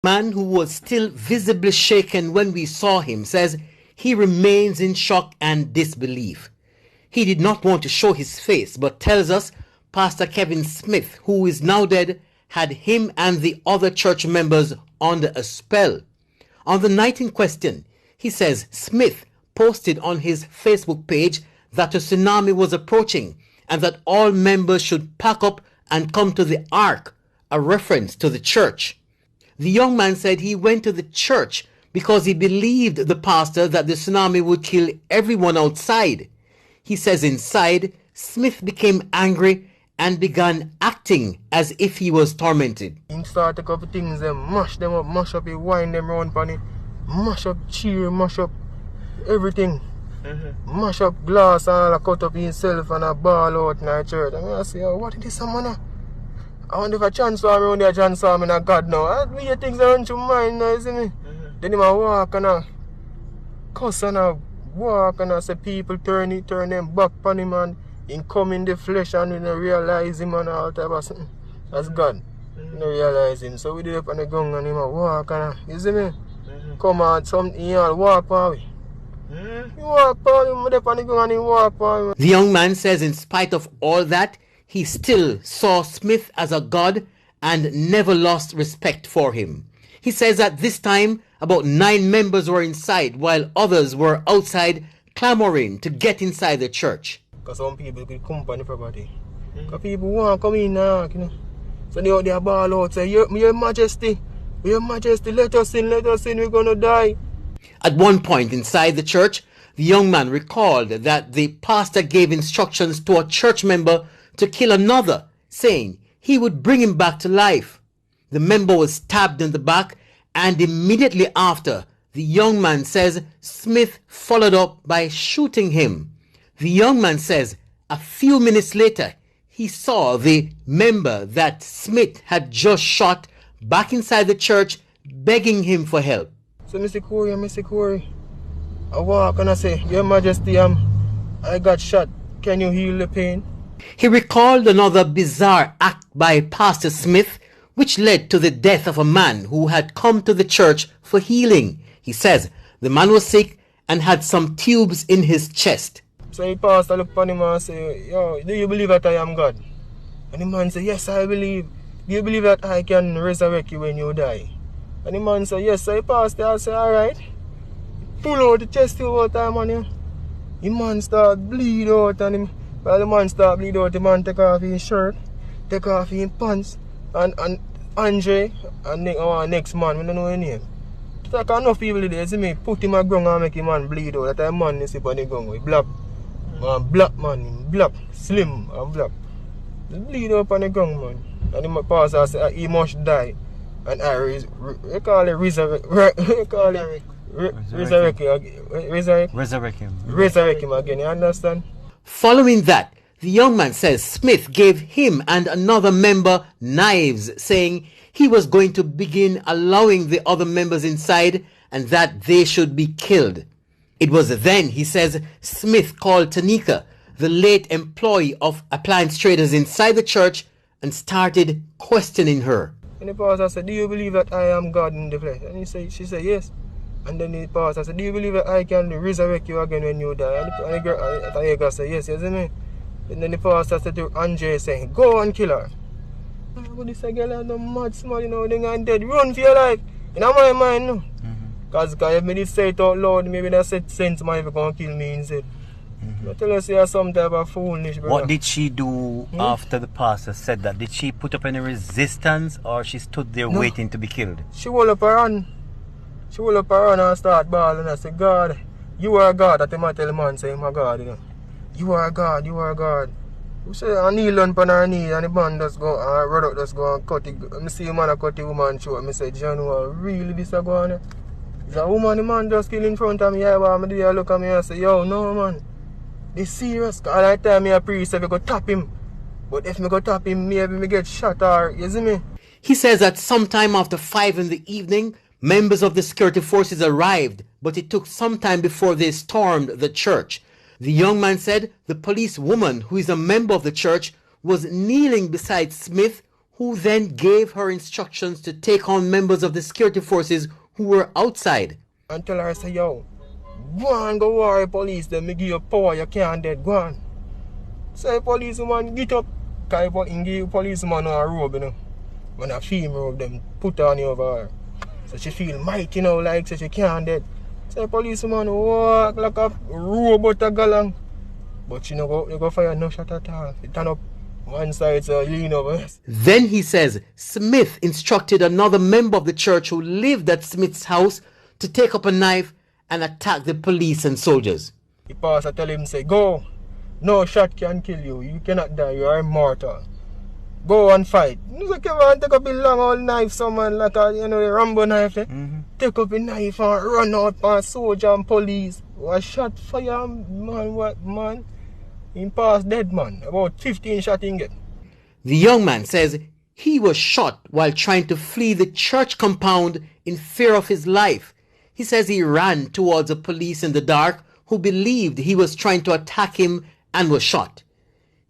Man who was still visibly shaken when we saw him says he remains in shock and disbelief. He did not want to show his face, but tells us Pastor Kevin Smith, who is now dead, had him and the other church members under a spell. On the night in question, he says Smith posted on his Facebook page that a tsunami was approaching and that all members should pack up and come to the ark, a reference to the church. The young man said he went to the church because he believed the pastor that the tsunami would kill everyone outside. He says inside, Smith became angry and began acting as if he was tormented. He started a couple things, mash them up, mash up, he wind them round pan it, mash up cheer, mash up everything. Mash up glass and all, cut up himself and a ball out in the church. I say, oh, what is this, man? I wonder if a chance saw me around there, chance saw me in a God now. I do your things around your mind now, you see me? Then he walk and a cuss and a walk and a say people turn them back on him and he come in the flesh and we don't realize him and all type of something. That's God. We don't realize him. So we did up on the gun and him a walk and a, you see me? Come on, something, he all walk away. He walk on him, up on the gun and he walk on him. The young man says in spite of all that, he still saw Smith as a god and never lost respect for him. He says at this time, about 9 members were inside while others were outside clamoring to get inside the church. Because some people could come on the property. Because people want to come in now, you know. So they out there ball out, say, Your Majesty, let us in, we're going to die. At one point inside the church, the young man recalled that the pastor gave instructions to a church member to kill another, saying he would bring him back to life. The member was stabbed in the back, and immediately after, the young man says Smith followed up by shooting him. The young man says a few minutes later, he saw the member that Smith had just shot back inside the church, begging him for help. So, Mr. Corey, I walk and I say, Your Majesty, I got shot. Can you heal the pain? He recalled another bizarre act by Pastor Smith, which led to the death of a man who had come to the church for healing. He says the man was sick and had some tubes in his chest. So the pastor looked upon him and say, Yo, do you believe that I am God? And the man said, Yes, I believe. Do you believe that I can resurrect you when you die? And the man said, Yes. So the pastor I said, Alright. Pull out the chest tube out time on him. The man start bleed out on him. While the man start bleed out, the man take off his shirt, take off his pants, and Andre and our next man, we don't know his name. It's like enough people there, see me, put him on the ground and make him man bleed out. That man is on the ground, he black. Black man, black, slim and black. He bleed out on the ground, man. And the pastor said he must die. And I call it resurrect him again, you understand? Following that, the young man says Smith gave him and another member knives, saying he was going to begin allowing the other members inside and that they should be killed. It was then, he says, Smith called Tanika, the late employee of appliance traders inside the church, and started questioning her. And the pastor said, Do you believe that I am God in the flesh? And she said, Yes. And then the pastor said, Do you believe that I can resurrect you again when you die? And the girl said, Yes, you see me? And then the pastor said to Andre, saying, Go and kill her. But this girl is no mad smart, you know, they're dead. Run for your life. In my mind, no. Because if me did say it out loud, maybe that said sense man if going to kill me instead. I tell us you are some type of foolish, brother. What did she do after the pastor said that? Did she put up any resistance or she stood there waiting to be killed? She hold up her hand. She hold up her hand and start bawling and say, God, you are God. That I tell the man, say, my God, you know. You are God, you are God. You say, I kneel on her knee and the man just go and run out, just go and cut it. I see a man cut the woman short. I say, John, really this a go on? Is a woman, the man just kill in front of me. I look at me and say, Yo, no man. This serious. All that time I priest if I go tap him. But if I go tap him, maybe me get shot or, you see me? He says that sometime after 5 in the evening, members of the security forces arrived, but it took some time before they stormed the church. The young man said the police woman, who is a member of the church, was kneeling beside Smith, who then gave her instructions to take on members of the security forces who were outside. And tell her, say, yo, go on, go worry police, then me give you power, you can't dead, go on. So policeman get up, because he give policeman a robe, you know. When a female robe, them put on you over her. So she feel mighty, you know, like so she can't dead. So policeman walk like a robot a galang. But she no go fire no shot at all. He turn up one side, so lean over. Then he says Smith instructed another member of the church who lived at Smith's house to take up a knife and attack the police and soldiers. The pastor tell him, say, go. No shot can kill you. You cannot die. You are immortal. Go and fight. You say, come on, take up a long old knife, someone like a, you know, a Rambo knife. Take up a knife and run out for soldier and police. Was shot fire, man, what, man? He passed dead, man. About 15 shots in get. The young man says he was shot while trying to flee the church compound in fear of his life. He says he ran towards the police in the dark who believed he was trying to attack him and was shot.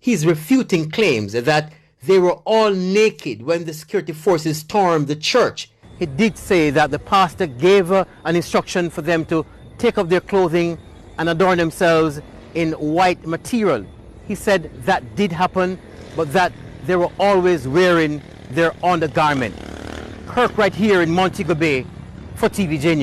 He's refuting claims that they were all naked when the security forces stormed the church. He did say that the pastor gave an instruction for them to take off their clothing and adorn themselves in white material. He said that did happen, but that they were always wearing their undergarment. Kirk right here in Montego Bay for TVJ News.